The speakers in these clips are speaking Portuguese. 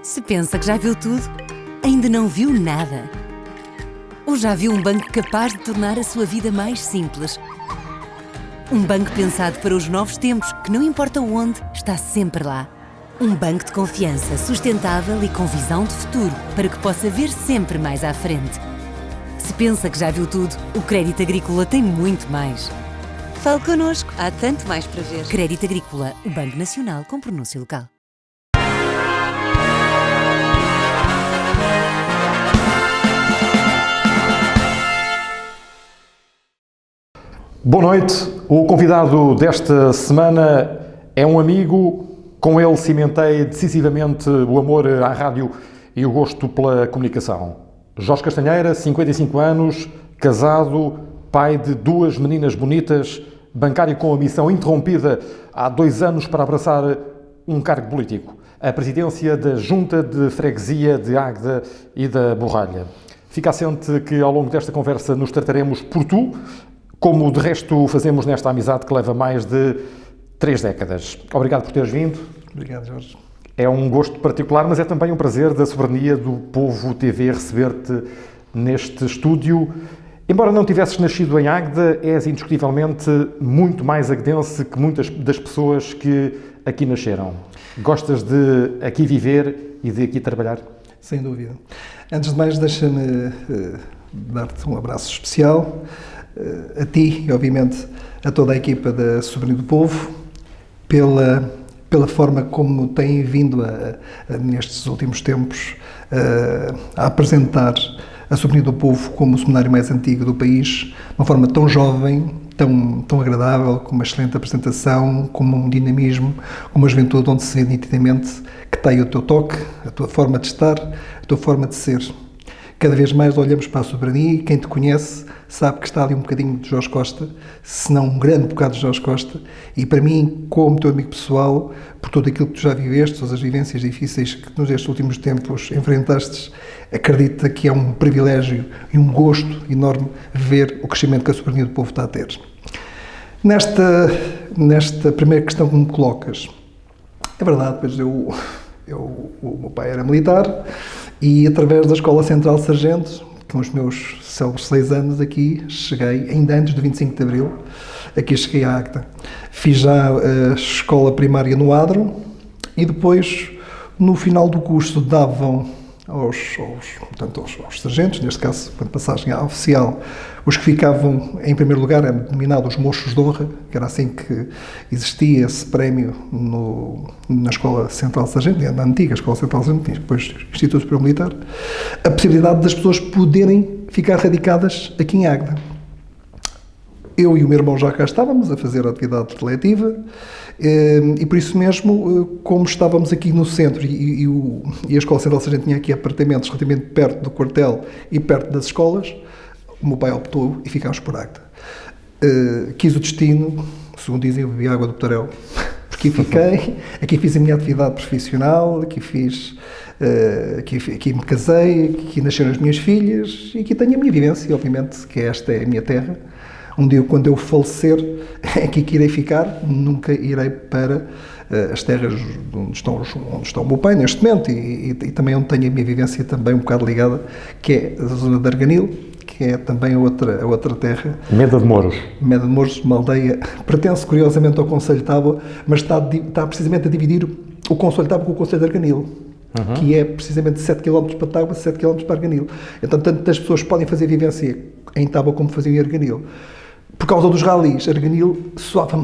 Se pensa que já viu tudo, ainda não viu nada. Ou já viu um banco capaz de tornar a sua vida mais simples? Um banco pensado para os novos tempos, que não importa onde, está sempre lá. Um banco de confiança, sustentável e com visão de futuro, para que possa ver sempre mais à frente. Se pensa que já viu tudo, o Crédito Agrícola tem muito mais. Fale connosco, há tanto mais para ver. Crédito Agrícola, o Banco Nacional com pronúncia local. Boa noite. O convidado desta semana é um amigo. Com ele cimentei decisivamente o amor à rádio e o gosto pela comunicação. Jorge Castanheira, 55 anos, casado, pai de 2 meninas bonitas, bancário com a missão interrompida há 2 anos para abraçar um cargo político, a presidência da Junta de Freguesia de Águeda e da Borralha. Fica assente que ao longo desta conversa nos trataremos por tu, como de resto fazemos nesta amizade que leva mais de 3 décadas. Obrigado por teres vindo. Obrigado, Jorge. É um gosto particular, mas é também um prazer da soberania do Povo TV receber-te neste estúdio. Embora não tivesses nascido em Águeda, és indiscutivelmente muito mais aguedense que muitas das pessoas que aqui nasceram. Gostas de aqui viver e de aqui trabalhar? Sem dúvida. Antes de mais, deixa-me dar-te um abraço especial a ti e, obviamente, a toda a equipa da Soberania do Povo, pela forma como têm vindo nestes últimos tempos a apresentar a Soberania do Povo como o semanário mais antigo do país, de uma forma tão jovem, tão agradável, com uma excelente apresentação, com um dinamismo, com uma juventude onde se vê nitidamente que tem o teu toque, a tua forma de estar, a tua forma de ser. Cada vez mais olhamos para a soberania e quem te conhece sabe que está ali um bocadinho de Jorge Costa, se não um grande bocado de Jorge Costa, e para mim, como teu amigo pessoal, por tudo aquilo que tu já viveste, todas as vivências difíceis que nestes últimos tempos enfrentaste, acredita que é um privilégio e um gosto enorme ver o crescimento que a soberania do povo está a ter. Nesta primeira questão que me colocas, é verdade, pois o meu pai era militar e através da Escola Central de Sargento, com os meus célebres 6 anos aqui, cheguei, ainda antes do 25 de Abril, aqui cheguei à Águeda. Fiz já a escola primária no Adro e depois, no final do curso, davam aos sargentos, neste caso, quando passagem à oficial, os que ficavam em primeiro lugar eram denominados mochos de honra, que era assim que existia esse prémio na Escola Central de Sargento, na antiga Escola Central de Sargento, depois Instituto Superior Militar, a possibilidade das pessoas poderem ficar radicadas aqui em Águeda. Eu e o meu irmão já cá estávamos a fazer a atividade letiva e por isso mesmo, como estávamos aqui no centro e a Escola Central de Sargento tinha aqui apartamentos relativamente perto do quartel e perto das escolas, o meu pai optou e ficámos por Águeda. Quis o destino, segundo dizem, eu bebi água do Btarel, porque aqui fiz a minha atividade profissional, aqui me casei, aqui nasceram as minhas filhas e aqui tenho a minha vivência, obviamente, que esta é a minha terra. Um dia, quando eu falecer, é aqui que irei ficar, nunca irei para as terras onde está o meu pai, neste momento, e também onde tenho a minha vivência também um bocado ligada, que é a zona de Arganil, que é também a outra terra. Meda de Mouros. Meda de Mouros, uma aldeia, pertence curiosamente ao Concelho de Tábua, mas está precisamente a dividir o Concelho de Tábua com o Concelho de Arganil. Que é precisamente 7 km para Tábua, 7 km para Arganil. Então, tantas pessoas podem fazer vivência em Tábua como faziam em Arganil. Por causa dos ralis, Arganil soava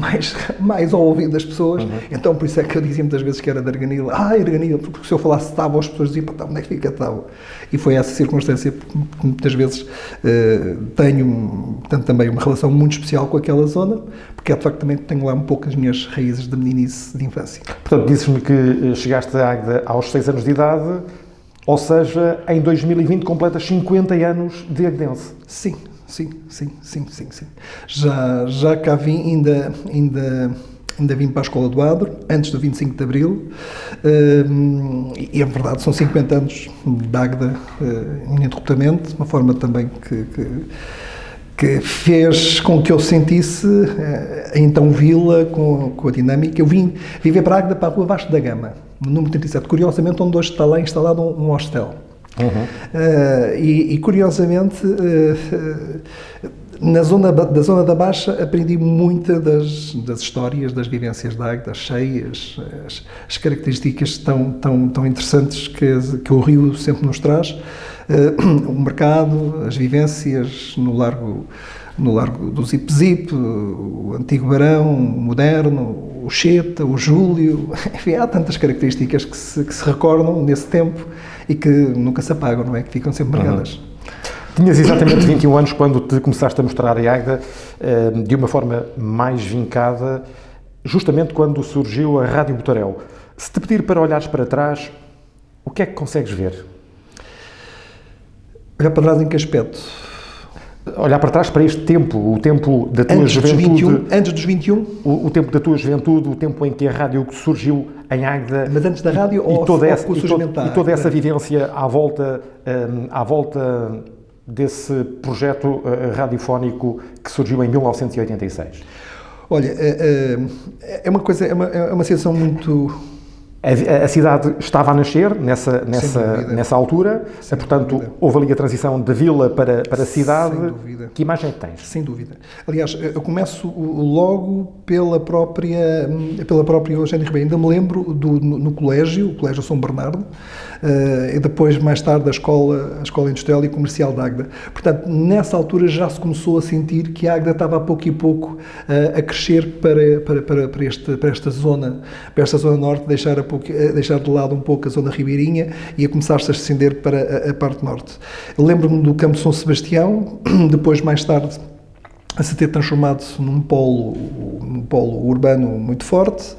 mais ao ouvido das pessoas, então por isso é que eu dizia muitas vezes que era de Arganil, Arganil, porque se eu falasse Tábua, as pessoas diziam, onde é que fica Tábua? E foi essa circunstância que muitas vezes tenho também uma relação muito especial com aquela zona, porque de facto também tenho lá um pouco as minhas raízes de meninice, de infância. Portanto, dizes-me que chegaste a Águeda aos 6 anos de idade, ou seja, em 2020 completas 50 anos de aguedense. Sim. Já cá vim, ainda vim para a Escola do Adro, antes do 25 de Abril, e é verdade, são 50 anos de Águeda ininterruptamente, uma forma também que fez com que eu sentisse a então vila com a dinâmica. Eu vim viver para Águeda, para a Rua Vasco da Gama. número 37, curiosamente onde hoje está lá instalado um hostel. E curiosamente, da zona da Baixa, aprendi muita das histórias, das vivências da Águeda, as cheias, as características tão interessantes que o rio sempre nos traz. O mercado, as vivências no largo do Zip-Zip, o antigo Barão, o moderno, o Cheta, o Júlio, enfim, há tantas características que se recordam nesse tempo e que nunca se apagam, não é? Que ficam sempre marcadas. Tinhas exatamente 21 anos quando te começaste a mostrar a Águeda de uma forma mais vincada, justamente quando surgiu a Rádio Botarel. Se te pedir para olhares para trás, o que é que consegues ver? Olhar para trás em que aspecto? Olhar para trás para este tempo, o tempo da tua juventude. Antes dos 21? O tempo da tua juventude, o tempo em que a rádio surgiu em Águeda. Mas antes da rádio ou toda essa vivência à volta desse projeto radiofónico que surgiu em 1986? Olha, é uma sensação muito... A cidade estava a nascer nessa altura, portanto, houve ali a transição da vila para a cidade. Sem dúvida. Que imagem tens? Sem dúvida. Aliás, eu começo logo pela própria Eugênio Ribeiro. Ainda me lembro no colégio, o Colégio São Bernardo, e depois, mais tarde, a Escola Industrial e Comercial de Águeda. Portanto, nessa altura já se começou a sentir que a Águeda estava a pouco e pouco a crescer para esta zona norte, deixar de lado um pouco a zona ribeirinha e a começar-se a ascender para a parte norte. Lembro-me do Campo de São Sebastião, depois, mais tarde, a se ter transformado num polo urbano muito forte.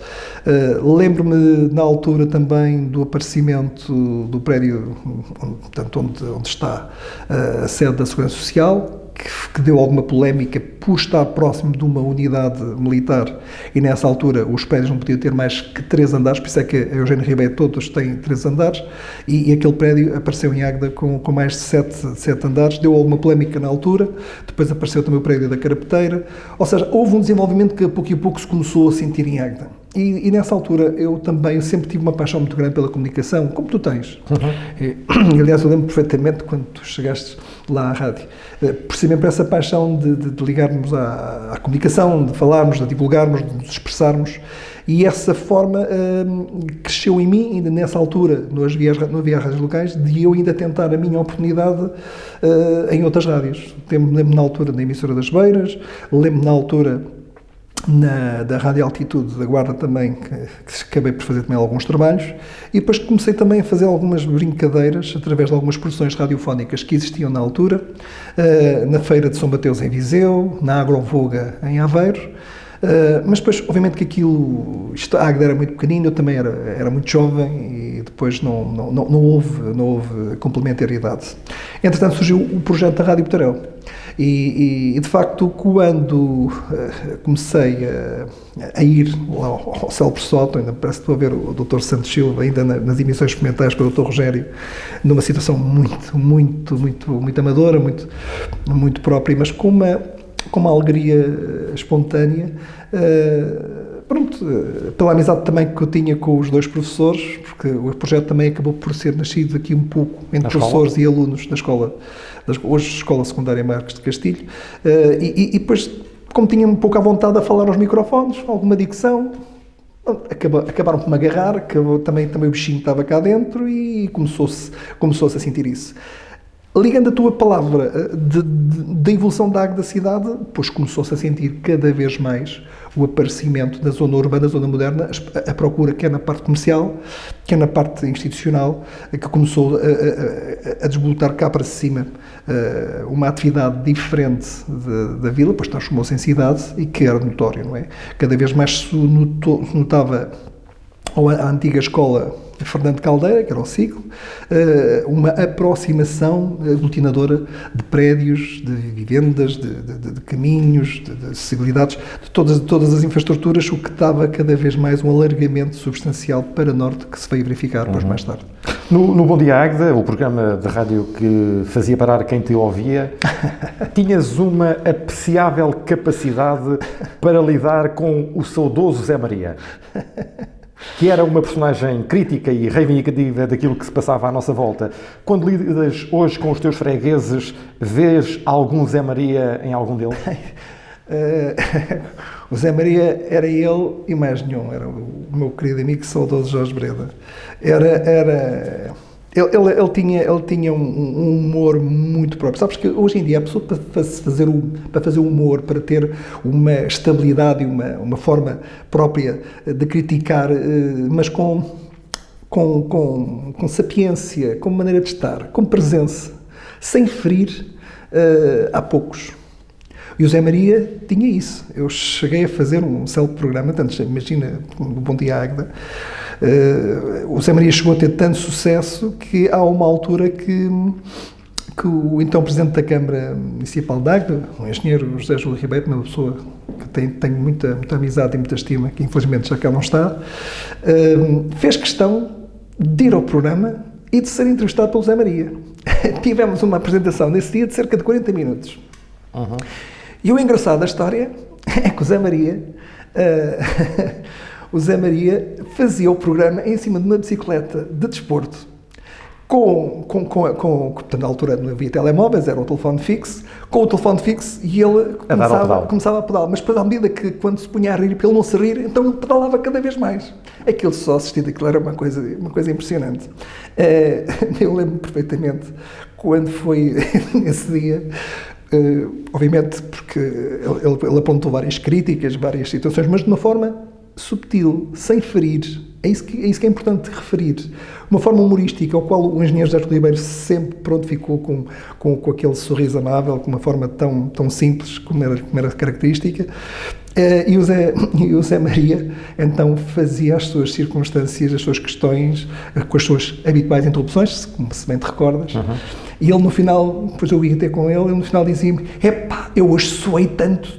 Lembro-me, na altura, também do aparecimento do prédio, portanto, onde está a sede da Segurança Social, que deu alguma polémica por estar próximo de uma unidade militar, e nessa altura os prédios não podiam ter mais que 3 andares, por isso é que a Eugênio Ribeiro todos têm 3 andares, e aquele prédio apareceu em Águeda com mais de 7 andares, deu alguma polémica na altura. Depois apareceu também o prédio da Carapeteira, ou seja, houve um desenvolvimento que a pouco e pouco se começou a sentir em Águeda. E nessa altura eu sempre tive uma paixão muito grande pela comunicação, como tu tens. Aliás, eu lembro perfeitamente quando tu chegaste lá à rádio, precisamente por essa paixão de ligarmos à comunicação, de falarmos, de divulgarmos, de nos expressarmos, e essa forma cresceu em mim, ainda nessa altura, não havia rádios locais, de eu ainda tentar a minha oportunidade em outras rádios. Lembro-me na altura da Emissora das Beiras, lembro-me na altura da Rádio Altitude da Guarda também, que acabei por fazer também alguns trabalhos, e depois comecei também a fazer algumas brincadeiras através de algumas produções radiofónicas que existiam na altura, na Feira de São Mateus em Viseu, na Agrovoga em Aveiro, mas depois, obviamente que a Águeda era muito pequenino, eu também era muito jovem, e depois não houve complementariedade. Entretanto, surgiu o projeto da Rádio Botarel. E de facto, quando comecei a ir lá ao Célebre Soto, ainda parece que estou a ver o Dr. Santos Silva, ainda nas emissões experimentais com o Dr. Rogério, numa situação muito amadora, muito própria, mas com uma alegria espontânea, pela amizade também que eu tinha com os 2 professores, porque o projeto também acabou por ser nascido aqui um pouco entre professores e alunos da escola, hoje Escola Secundária Marques de Castilho, e depois, como tinha um pouco à vontade a falar aos microfones, alguma dicção, acabaram por me agarrar, também o bichinho estava cá dentro, e começou-se a sentir isso. Ligando a tua palavra da evolução da Águeda da cidade, pois começou-se a sentir cada vez mais o aparecimento da zona urbana, da zona moderna, a procura, quer na parte comercial, quer na parte institucional, que começou a desbotar cá para cima uma atividade diferente da vila, pois transformou-se em cidade, e que era notório, não é? Cada vez mais se notava a antiga escola Fernando Caldeira, que era o ciclo, uma aproximação aglutinadora de prédios, de vivendas, de caminhos, de acessibilidades, de todas as infraestruturas, o que dava cada vez mais um alargamento substancial para norte, que se veio verificar depois mais tarde. No Bom Dia Águeda, o programa de rádio que fazia parar quem te ouvia, tinhas uma apreciável capacidade para lidar com o saudoso Zé Maria. que era uma personagem crítica e reivindicativa daquilo que se passava à nossa volta. Quando lidas hoje com os teus fregueses, vês algum Zé Maria em algum deles? O Zé Maria era ele e mais nenhum. Era o meu querido amigo saudoso Jorge Breda. Ele tinha um humor muito próprio. Sabes que hoje em dia a pessoa para fazer humor, para ter uma estabilidade e uma forma própria de criticar, mas com sapiência, com maneira de estar, com presença, sem ferir, há poucos. E o Zé Maria tinha isso. Eu cheguei a fazer um célebre programa, tanto, imagina, o Bom Dia Águeda. O Zé Maria chegou a ter tanto sucesso que há uma altura que o então Presidente da Câmara Municipal de Águeda, o engenheiro José Júlio Ribeiro, uma pessoa que tenho muita amizade e muita estima, que infelizmente já cá não está, fez questão de ir ao programa e de ser entrevistado pelo Zé Maria. Tivemos uma apresentação nesse dia de cerca de 40 minutos. Uhum. E o engraçado da história é que o Zé Maria fazia o programa em cima de uma bicicleta de desporto, portanto, na altura não havia telemóveis, era o telefone fixo, com o telefone fixo, e ele começava a pedalar, mas depois, à medida que, quando se punha a rir, para ele não se rir, então ele pedalava cada vez mais. Aquilo só assistido, aquilo era uma coisa impressionante. Eu lembro perfeitamente quando foi nesse dia. Obviamente porque ele apontou várias críticas, várias situações, mas de uma forma subtil, sem ferir. É isso que é importante referir. Uma forma humorística, ao qual o engenheiro José Ribeiro sempre ficou com aquele sorriso amável, com uma forma tão simples como era característica. E o Zé Maria, então, fazia as suas circunstâncias, as suas questões, com as suas habituais interrupções, como se bem te recordas. Uhum. E ele, no final, depois eu ia ter com ele no final dizia-me: epá, eu hoje suei tanto,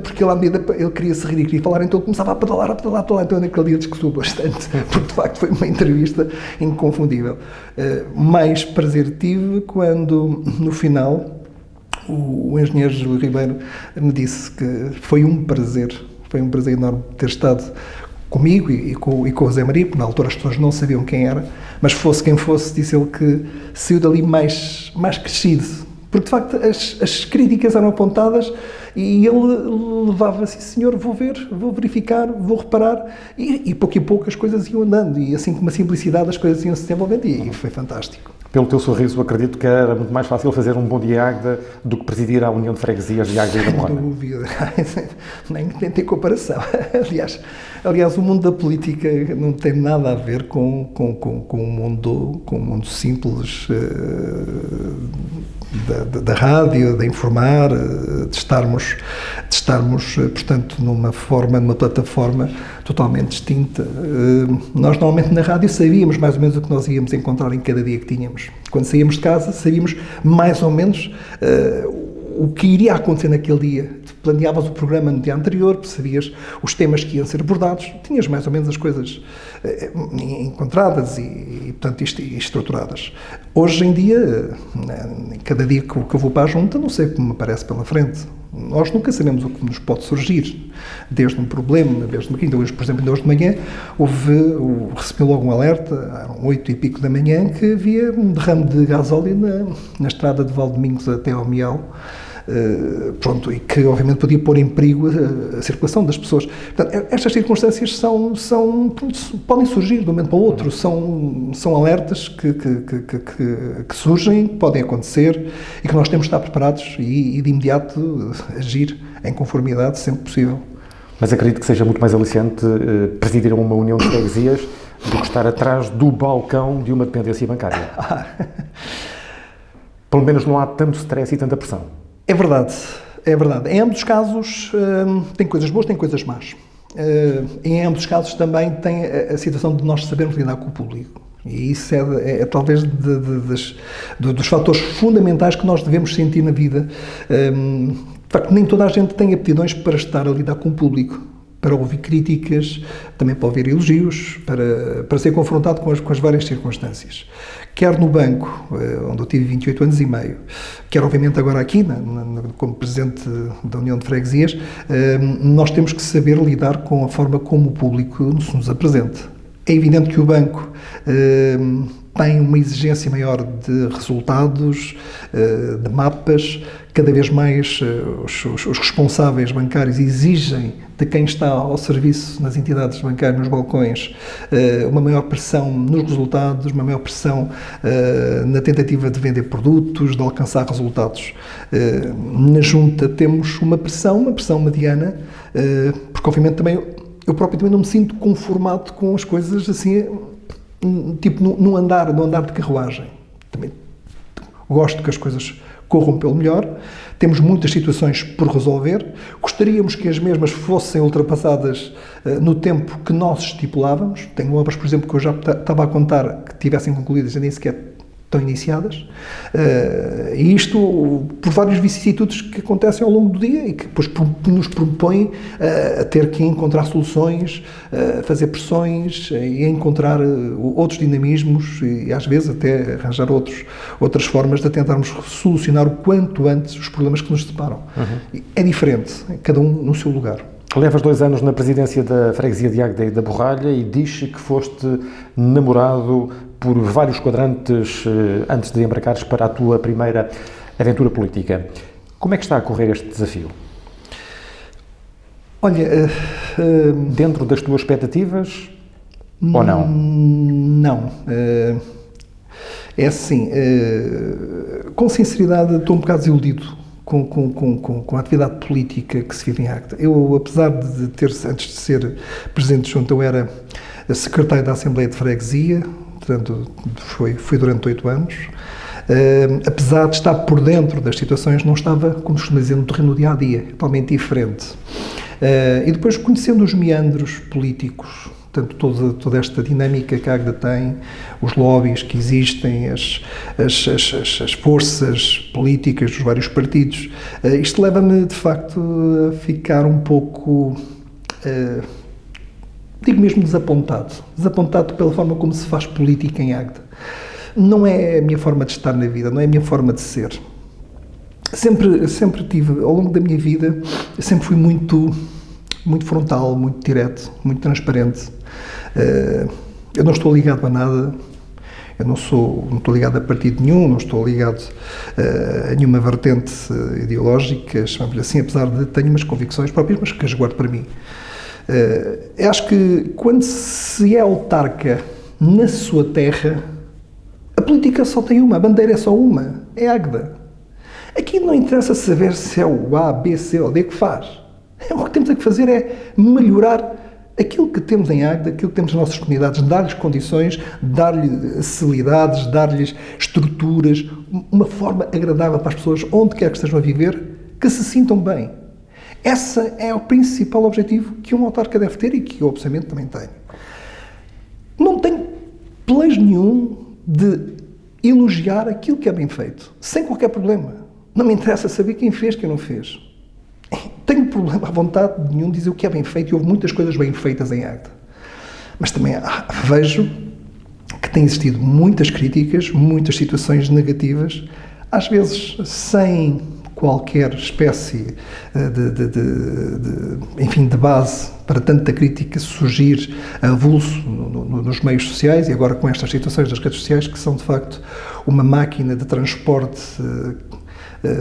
porque ele, à medida, ele queria se rir e queria falar, então ele começava a pedalar, então naquele dia discutiu bastante, porque de facto foi uma entrevista inconfundível. Mais prazer tive quando, no final, o engenheiro Júlio Ribeiro me disse que foi um prazer enorme ter estado comigo e com o Zé Maria, porque na altura as pessoas não sabiam quem era, mas fosse quem fosse, disse ele que saiu dali mais crescido, porque de facto as críticas eram apontadas e ele levava assim: senhor, vou ver, vou verificar, vou reparar, e pouco a pouco as coisas iam andando, e assim com uma simplicidade as coisas iam se desenvolvendo, e foi fantástico. Pelo teu sorriso, acredito que era muito mais fácil fazer um Bom Dia Águeda do que presidir a União de Freguesias de Águeda e da Moana. Sem dúvida, nem tem comparação. Aliás, o mundo da política não tem nada a ver com o mundo simples da rádio, de informar, de estarmos, portanto, numa plataforma totalmente distinta. Nós, normalmente, na rádio sabíamos mais ou menos o que nós íamos encontrar em cada dia que tínhamos. Quando saíamos de casa, sabíamos mais ou menos o que iria acontecer naquele dia. Planeavas o programa no dia anterior, sabias os temas que iam ser abordados, tinhas mais ou menos as coisas encontradas e portanto, estruturadas. Hoje em dia, cada dia que eu vou para a junta, não sei o que me aparece pela frente. Nós nunca sabemos o que nos pode surgir, desde um problema, desde uma quinta. Hoje, por exemplo, hoje de manhã, recebi logo um alerta, às 8 e pico da manhã, que havia um derrame de gasóleo na estrada de Valdomingos até ao Mial. E que obviamente podia pôr em perigo a circulação das pessoas. Portanto, estas circunstâncias podem surgir de um momento para o outro, são alertas que surgem, que podem acontecer e que nós temos de estar preparados e de imediato agir em conformidade sempre possível. Mas acredito que seja muito mais aliciante presidir uma união de freguesias do que estar atrás do balcão de uma dependência bancária. Pelo menos não há tanto stress e tanta pressão. É verdade. Em ambos os casos tem coisas boas, tem coisas más. Em ambos os casos também tem a situação de nós sabermos lidar com o público. E isso é talvez dos fatores fundamentais que nós devemos sentir na vida. De facto, nem toda a gente tem aptidões para estar a lidar com o público. para ouvir críticas, também para ouvir elogios, para ser confrontado com as várias circunstâncias. Quer no banco, onde eu tive 28 anos e meio, quer obviamente agora aqui, como Presidente da União de Freguesias, nós temos que saber lidar com a forma como o público se nos apresenta. É evidente que o banco tem uma exigência maior de resultados, de mapas. Cada vez mais os responsáveis bancários exigem de quem está ao serviço nas entidades bancárias, nos balcões, uma maior pressão nos resultados, uma maior pressão na tentativa de vender produtos, de alcançar resultados. Na Junta temos uma pressão mediana, porque obviamente também eu próprio também não me sinto conformado com as coisas assim, tipo no andar de carruagem. Também gosto que as coisas corram pelo melhor. Temos muitas situações por resolver. Gostaríamos que as mesmas fossem ultrapassadas no tempo que nós estipulávamos. Tenho obras, por exemplo, que eu já estava a contar que tivessem concluídas e nem sequer estão iniciadas. E isto por vários vicissitudes que acontecem ao longo do dia e que depois nos propõem a ter que encontrar soluções, fazer pressões e encontrar outros dinamismos e às vezes até arranjar outras formas de tentarmos solucionar o quanto antes os problemas que nos separam. É diferente, cada um no seu lugar. Levas 2 anos na presidência da Freguesia de Águeda e da Borralha e diz que foste namorado por vários quadrantes antes de embarcares para a tua primeira aventura política. Como é que está a correr este desafio? Olha... Dentro das tuas expectativas ou não? Não. É assim, com sinceridade estou um bocado desiludido com a atividade política que se vive em Águeda. Eu, apesar de ter, antes de ser Presidente de Junta, eu era secretário da Assembleia de Freguesia, portanto, fui durante 8 anos. Apesar de estar por dentro das situações, não estava, como costuma dizer, no terreno do dia-a-dia, totalmente diferente. E depois, conhecendo os meandros políticos, portanto, toda esta dinâmica que a Águeda tem, os lobbies que existem, as forças políticas dos vários partidos, isto leva-me, de facto, a ficar um pouco... digo mesmo desapontado pela forma como se faz política em Águeda. Não é a minha forma de estar na vida, não é a minha forma de ser. Sempre tive, ao longo da minha vida, sempre fui muito frontal, muito direto, muito transparente. Eu não estou ligado a nada, eu não estou ligado a partido nenhum, não estou ligado a nenhuma vertente ideológica, chamamos-lhe assim, apesar de tenho umas convicções próprias, mas que as guardo para mim. Eu acho que quando se é autarca na sua terra, a política só tem uma, a bandeira é só uma, é Águeda. Aqui não interessa saber se é o A, B, C ou D que faz. O que temos a fazer é melhorar aquilo que temos em Águeda, aquilo que temos nas nossas comunidades, dar-lhes condições, dar-lhes acessibilidades, dar-lhes estruturas, uma forma agradável para as pessoas, onde quer que estejam a viver, que se sintam bem. Esse é o principal objetivo que um autarca deve ter e que eu, obviamente, também tenho. Não tenho pelejo nenhum de elogiar aquilo que é bem feito, sem qualquer problema. Não me interessa saber quem fez, quem não fez. Tenho problema à vontade nenhum de dizer o que é bem feito e houve muitas coisas bem feitas em Águeda. Mas também vejo que tem existido muitas críticas, muitas situações negativas, às vezes sem qualquer espécie de base para tanta crítica surgir a avulso nos meios sociais e agora com estas situações das redes sociais que são de facto uma máquina de transporte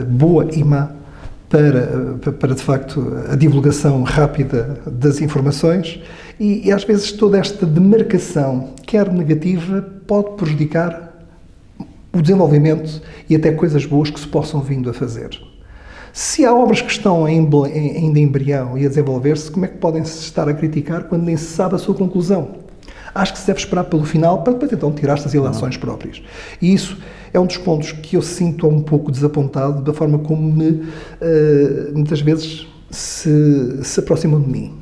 boa e má para de facto a divulgação rápida das informações e às vezes toda esta demarcação, quer negativa, pode prejudicar o desenvolvimento e até coisas boas que se possam vindo a fazer. Se há obras que estão ainda em embrião e a desenvolver-se, como é que podem se estar a criticar quando nem se sabe a sua conclusão? Acho que se deve esperar pelo final para tentar tirar estas ilações próprias. E isso é um dos pontos que eu sinto um pouco desapontado da forma como muitas vezes se aproximam de mim.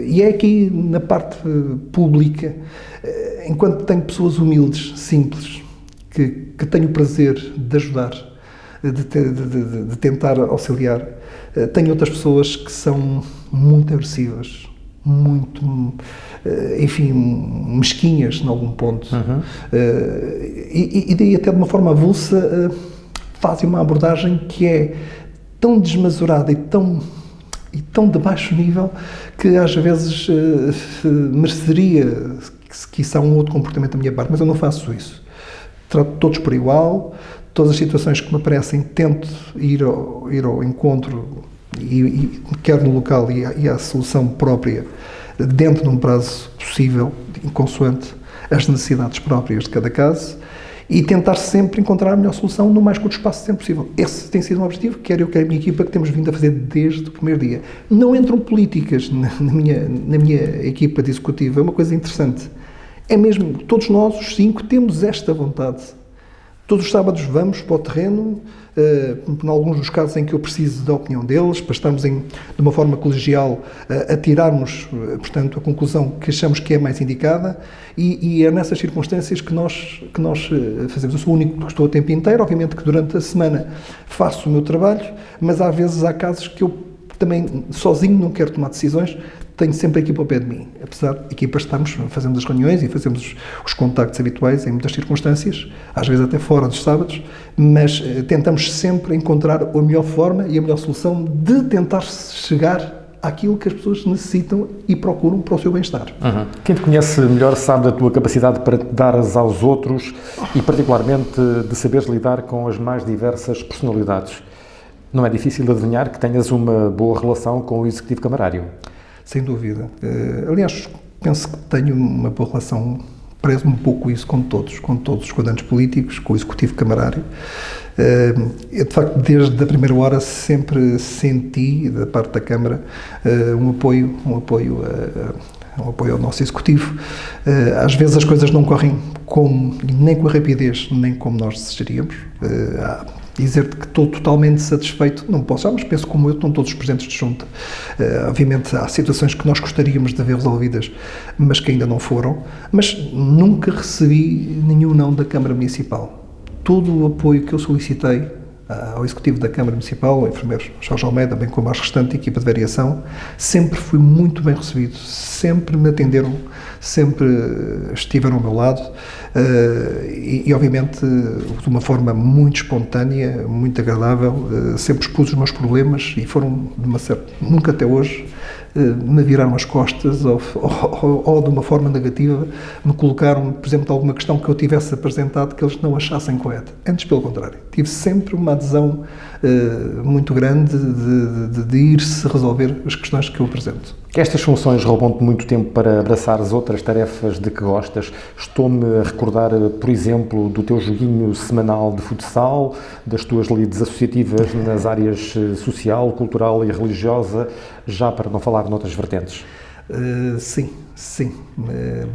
E é aqui na parte pública, enquanto tenho pessoas humildes, simples, que tenho o prazer de ajudar, de tentar auxiliar. Tenho outras pessoas que são muito agressivas, muito, enfim, mesquinhas em algum ponto. E daí até de uma forma avulsa fazem uma abordagem que é tão desmesurada e tão de baixo nível que às vezes mereceria que isso há um outro comportamento da minha parte, mas eu não faço isso. Trato todos por igual, todas as situações que me aparecem tento ir ao encontro e quer no local e à solução própria dentro de um prazo possível, consoante as necessidades próprias de cada caso, e tentar sempre encontrar a melhor solução no mais curto espaço de tempo possível. Esse tem sido um objetivo, quer eu, quer a minha equipa, que temos vindo a fazer desde o primeiro dia. Não entram políticas na minha equipa de executiva, é uma coisa interessante. É mesmo, todos nós, os 5, temos esta vontade. Todos os sábados vamos para o terreno, em alguns dos casos em que eu preciso da opinião deles, para estarmos de uma forma colegial a tirarmos, portanto, a conclusão que achamos que é mais indicada, e é nessas circunstâncias que nós fazemos. Eu sou o único que estou o tempo inteiro, obviamente que durante a semana faço o meu trabalho, mas às vezes há casos que eu também sozinho não quero tomar decisões, tenho sempre a equipa ao pé de mim. Apesar de equipas estarmos, fazemos as reuniões e fazemos os contactos habituais em muitas circunstâncias, às vezes até fora dos sábados, mas tentamos sempre encontrar a melhor forma e a melhor solução de tentar chegar àquilo que as pessoas necessitam e procuram para o seu bem-estar. Quem te conhece melhor sabe da tua capacidade para te dares aos outros e particularmente de saberes lidar com as mais diversas personalidades. Não é difícil de adivinhar que tenhas uma boa relação com o executivo camarário? Sem dúvida. Aliás, penso que tenho uma boa relação, prezo um pouco isso com todos os comandantes políticos, com o executivo camarário. Eu, de facto, desde a primeira hora sempre senti, da parte da Câmara, um apoio ao nosso executivo. Às vezes as coisas não correm nem com a rapidez, nem como nós desejaríamos. Dizer-te que estou totalmente satisfeito, não posso, mas penso como eu, estão todos os presentes de junta. Obviamente há situações que nós gostaríamos de ver resolvidas, mas que ainda não foram, mas nunca recebi nenhum não da Câmara Municipal. Todo o apoio que eu solicitei ao Executivo da Câmara Municipal, ao enfermeiro Jorge Almeida, bem como à restante equipa de variação, sempre fui muito bem recebido, sempre me atenderam, sempre estiveram ao meu lado e obviamente de uma forma muito espontânea, muito agradável, sempre expus os meus problemas e foram, nunca até hoje, me viraram as costas ou de uma forma negativa me colocaram, por exemplo, de alguma questão que eu tivesse apresentado que eles não achassem correta. Antes, pelo contrário. Tive sempre uma adesão muito grande de ir-se resolver as questões que eu apresento. Estas funções roubam-te muito tempo para abraçares outras tarefas de que gostas. Estou-me a recordar, por exemplo, do teu joguinho semanal de futsal, das tuas lides associativas nas áreas social, cultural e religiosa, já para não falar noutras vertentes. Sim,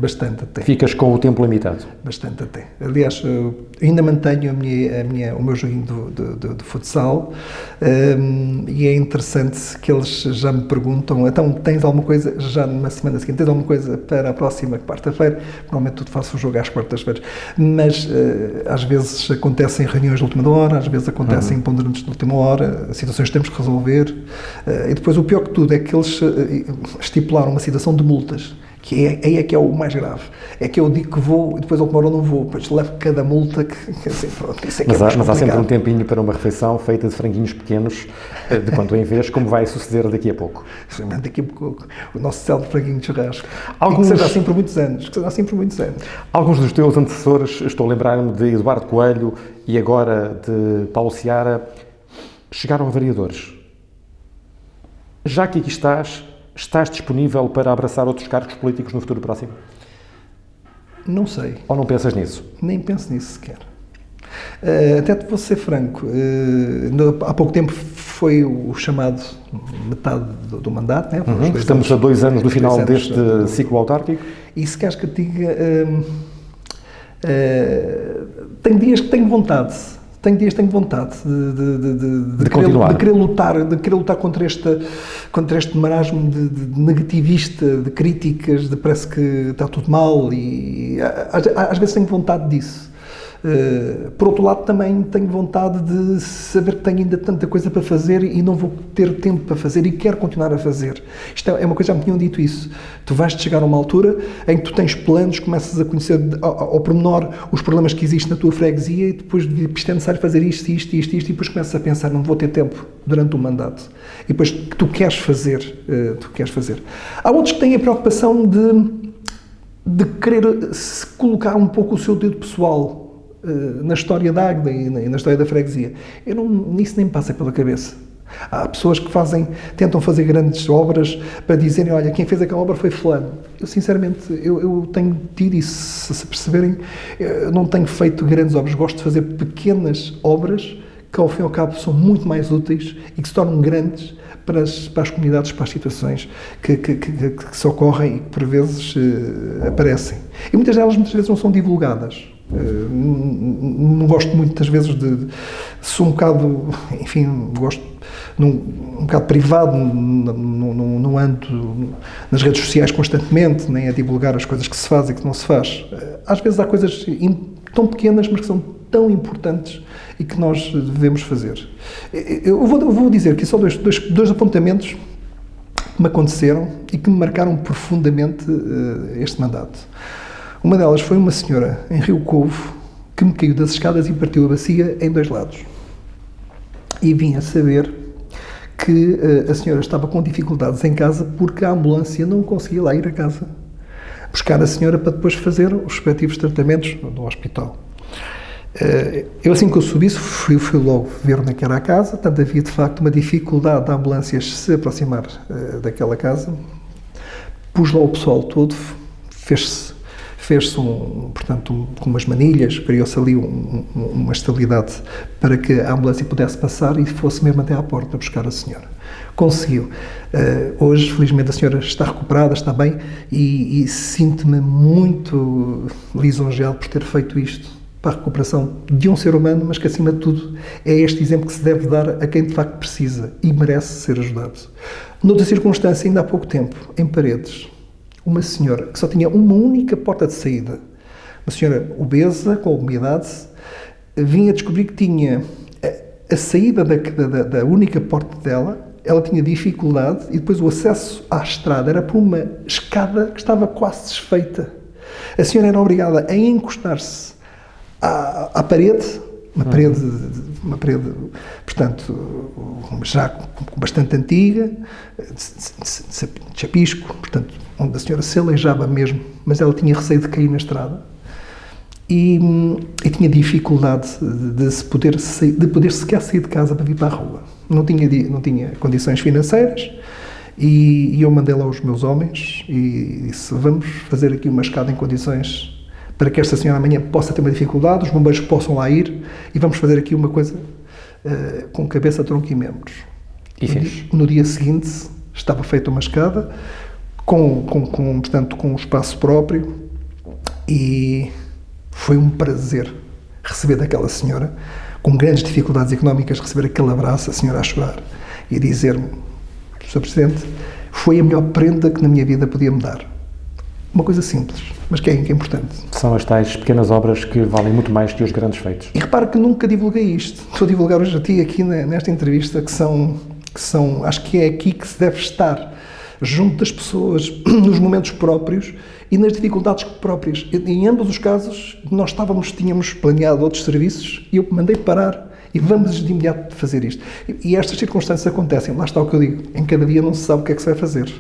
bastante até. Ficas com o tempo limitado? Bastante até. Aliás, ainda mantenho o meu joguinho de futsal e é interessante que eles já me perguntam, então tens alguma coisa, já numa semana seguinte, tens alguma coisa para a próxima quarta-feira? Normalmente tudo faço o jogo às quartas-feiras, mas às vezes acontecem reuniões de última hora, às vezes acontecem ponderantes de última hora, situações que temos que resolver e depois o pior que tudo é que eles estipularam uma situação de multas, que é que é o mais grave. É que eu digo que vou e depois a última hora não vou, depois levo cada multa que assim, pronto, isso é que mas há sempre um tempinho para uma refeição feita de franguinhos pequenos, de quando em vez, como vai suceder daqui a pouco. Daqui a pouco, o nosso célebre franguinho de churrasco. E que seja assim por muitos anos, Alguns dos teus antecessores, estou a lembrar-me de Eduardo Coelho e agora de Paulo Seara, chegaram a vereadores. Já que aqui estás disponível para abraçar outros cargos políticos no futuro próximo? Não sei. Ou não pensas nisso? Nem penso nisso sequer. Até te vou ser franco, há pouco tempo foi o chamado metade do mandato, né? Estamos a 2 anos do final deste ciclo autárquico. E se queres que te diga, tenho dias que tenho vontade. Tenho vontade de querer lutar contra este marasmo de negativista, de críticas, de parece que está tudo mal e às vezes tenho vontade disso. Por outro lado, também tenho vontade de saber que tenho ainda tanta coisa para fazer e não vou ter tempo para fazer e quero continuar a fazer. Isto é uma coisa, já me tinham dito isso. Tu vais-te chegar a uma altura em que tu tens planos, começas a conhecer ao pormenor os problemas que existem na tua freguesia e depois isto é necessário fazer isto e depois começas a pensar, não vou ter tempo durante o mandato. E depois que tu queres fazer. Há outros que têm a preocupação de querer se colocar um pouco o seu dedo pessoal na história da Águeda e na história da freguesia. Nisso nem me passa pela cabeça. Há pessoas que tentam fazer grandes obras para dizerem, olha, quem fez aquela obra foi fulano. Eu, sinceramente, eu tenho tido isso, se perceberem, eu não tenho feito grandes obras, gosto de fazer pequenas obras que, ao fim e ao cabo, são muito mais úteis e que se tornam grandes para as comunidades, para as situações que se ocorrem e que, por vezes, aparecem. E muitas delas, não são divulgadas. Não gosto muitas vezes sou um bocado, enfim, gosto um bocado privado, não ando nas redes sociais constantemente, nem a divulgar as coisas que se faz e que não se faz. Às vezes há coisas tão pequenas, mas que são tão importantes e que nós devemos fazer. Eu vou dizer que só dois apontamentos que me aconteceram e que me marcaram profundamente este mandato. Uma delas foi uma senhora em Rio Covo que me caiu das escadas e partiu a bacia em 2 lados. E vim a saber que a senhora estava com dificuldades em casa porque a ambulância não conseguia lá ir a casa buscar a senhora para depois fazer os respectivos tratamentos no hospital. Eu, assim que eu subi, fui logo ver onde é que era a casa, portanto havia de facto uma dificuldade da ambulância se aproximar daquela casa. Pus lá o pessoal todo, fez-se portanto, com umas manilhas, criou-se ali uma estabilidade para que a ambulância pudesse passar e fosse mesmo até à porta buscar a senhora. Conseguiu. Hoje, felizmente, a senhora está recuperada, está bem, e sinto-me muito lisonjeado por ter feito isto para a recuperação de um ser humano, mas que, acima de tudo, é este exemplo que se deve dar a quem, de facto, precisa e merece ser ajudado. Noutra circunstância, ainda há pouco tempo, em Paredes, uma senhora que só tinha uma única porta de saída, uma senhora obesa, com obesidade, vinha descobrir que tinha a saída da única porta dela, ela tinha dificuldade e depois o acesso à estrada era por uma escada que estava quase desfeita. A senhora era obrigada a encostar-se à parede, uma parede, portanto, já bastante antiga, de chapisco, portanto, onde a senhora se aleijava mesmo, mas ela tinha receio de cair na estrada e tinha dificuldade de poder sequer sair de casa para vir para a rua. Não tinha condições financeiras e eu mandei lá os meus homens e disse, vamos fazer aqui uma escada em condições para que esta senhora amanhã possa ter uma dificuldade, os bombeiros possam lá ir e vamos fazer aqui uma coisa com cabeça, tronco e membros. No dia seguinte estava feita uma escada portanto, com um espaço próprio e foi um prazer receber daquela senhora, com grandes dificuldades económicas, receber aquele abraço, a senhora a chorar e dizer-me, Sr. Presidente, foi a melhor prenda que na minha vida podia me dar. Uma coisa simples, mas que é importante. São as tais pequenas obras que valem muito mais que os grandes feitos. E repara que nunca divulguei isto. Estou a divulgar hoje a ti, aqui nesta entrevista, que são, acho que é aqui que se deve estar, junto das pessoas, nos momentos próprios e nas dificuldades próprias. Em ambos os casos, nós tínhamos planeado outros serviços e eu mandei parar e vamos de imediato fazer isto. E estas circunstâncias acontecem, lá está o que eu digo, em cada dia não se sabe o que é que se vai fazer.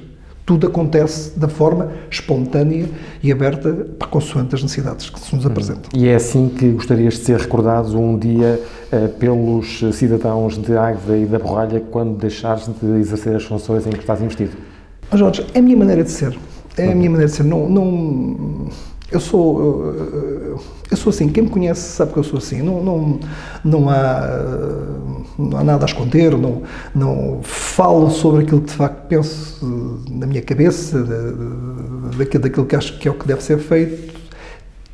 Tudo acontece da forma espontânea e aberta para consoante as necessidades que se nos apresentam. E é assim que gostarias de ser recordados um dia pelos cidadãos de Águeda e da Borralha quando deixares de exercer as funções em que estás investido? Jorge, é a minha maneira de ser. É a minha maneira de ser. Eu sou assim. Quem me conhece sabe que eu sou assim. Não há nada a esconder. Não falo sobre aquilo que de facto penso na minha cabeça, daquilo que acho que é o que deve ser feito.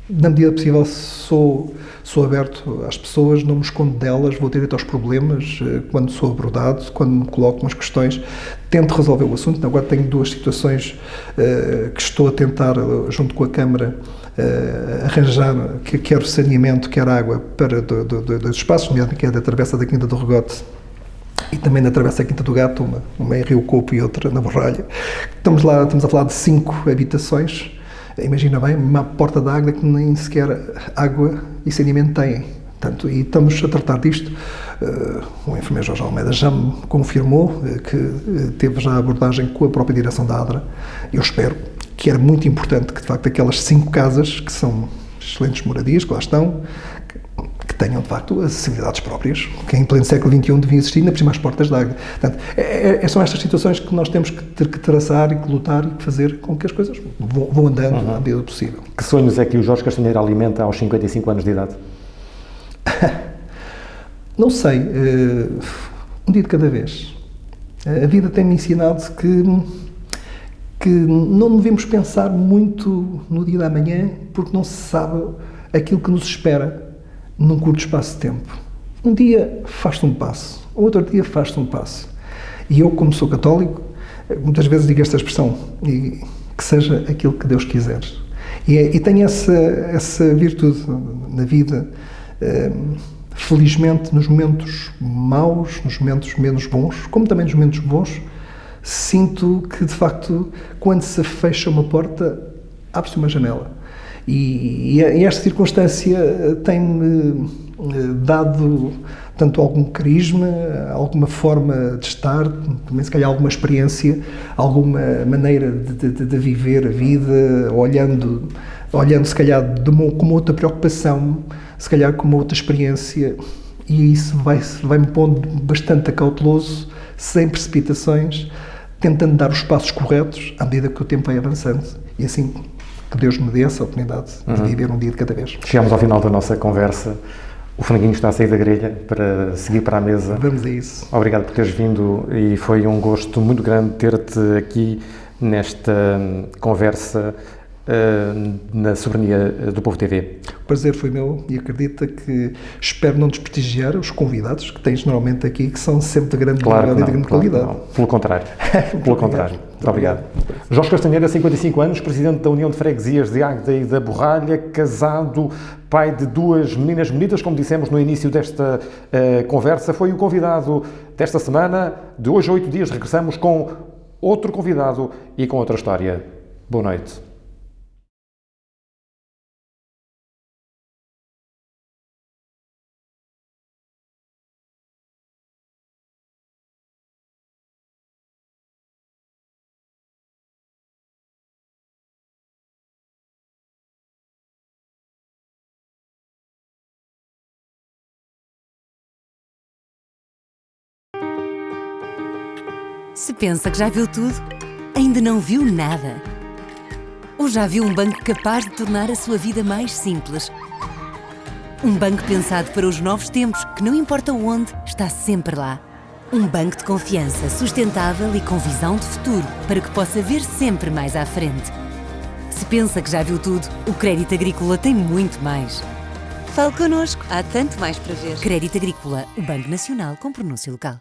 na medida possível, sou aberto às pessoas, não me escondo delas, vou direto aos problemas, quando sou abordado, quando me coloco umas questões, tento resolver o assunto. Agora tenho 2 situações que estou a tentar, junto com a Câmara, arranjar, quer saneamento, quer água, para dois espaços, nomeadamente que é da travessa da Quinta do Regote e também na travessa da Quinta do Gato, uma em Rio Copo e outra na Borralha. Estamos a falar de 5 habitações. Imagina bem, uma porta de água que nem sequer água e saneamento têm. Portanto, e estamos a tratar disto. O enfermeiro Jorge Almeida já me confirmou que teve já a abordagem com a própria direção da ADRA. Eu espero que era muito importante que, de facto, aquelas 5 casas, que são excelentes moradias, que lá estão, que tenham, de facto, acessibilidades próprias, que em pleno século XXI deviam existir, ainda por cima as portas de água. Portanto, são estas situações que nós temos que ter que traçar e que lutar e que fazer com que as coisas vão andando à medida do possível. Que sonhos é que o Jorge Castanheira alimenta aos 55 anos de idade? Não sei. Um dia de cada vez. A vida tem-me ensinado que não devemos pensar muito no dia da manhã, porque não se sabe aquilo que nos espera num curto espaço de tempo. Um dia faz-te um passo, outro dia faz-te um passo. E eu, como sou católico, muitas vezes digo esta expressão, que seja aquilo que Deus quiser. E tenho essa virtude na vida, felizmente, nos momentos maus, nos momentos menos bons, como também nos momentos bons, sinto que, de facto, quando se fecha uma porta, abre-se uma janela. E esta circunstância tem-me dado tanto algum carisma, alguma forma de estar, também se calhar alguma experiência, alguma maneira de viver a vida, olhando se calhar com uma outra preocupação, se calhar com uma outra experiência, e isso vai-me pondo bastante cauteloso, sem precipitações, tentando dar os passos corretos à medida que o tempo vai avançando. E assim, que Deus me dê essa oportunidade de viver um dia de cada vez. Chegamos ao final da nossa conversa. O franguinho está a sair da grelha para seguir para a mesa. Vamos a isso. Obrigado por teres vindo e foi um gosto muito grande ter-te aqui nesta conversa na soberania do Povo TV. O prazer foi meu e acredita que espero não desprestigiar os convidados que tens normalmente aqui, que são sempre de grande qualidade e de grande qualidade. Não. Pelo contrário. Pelo contrário. Muito obrigado. Jorge Castanheira, 55 anos, presidente da União de Freguesias de Águeda e da Borralha, casado, pai de 2 meninas bonitas, como dissemos no início desta conversa, foi o convidado desta semana. De hoje a 8 dias regressamos com outro convidado e com outra história. Boa noite. Se pensa que já viu tudo, ainda não viu nada. Ou já viu um banco capaz de tornar a sua vida mais simples? Um banco pensado para os novos tempos, que não importa onde, está sempre lá. Um banco de confiança, sustentável e com visão de futuro, para que possa ver sempre mais à frente. Se pensa que já viu tudo, o Crédito Agrícola tem muito mais. Fale connosco, há tanto mais para ver. Crédito Agrícola, o Banco Nacional com pronúncia local.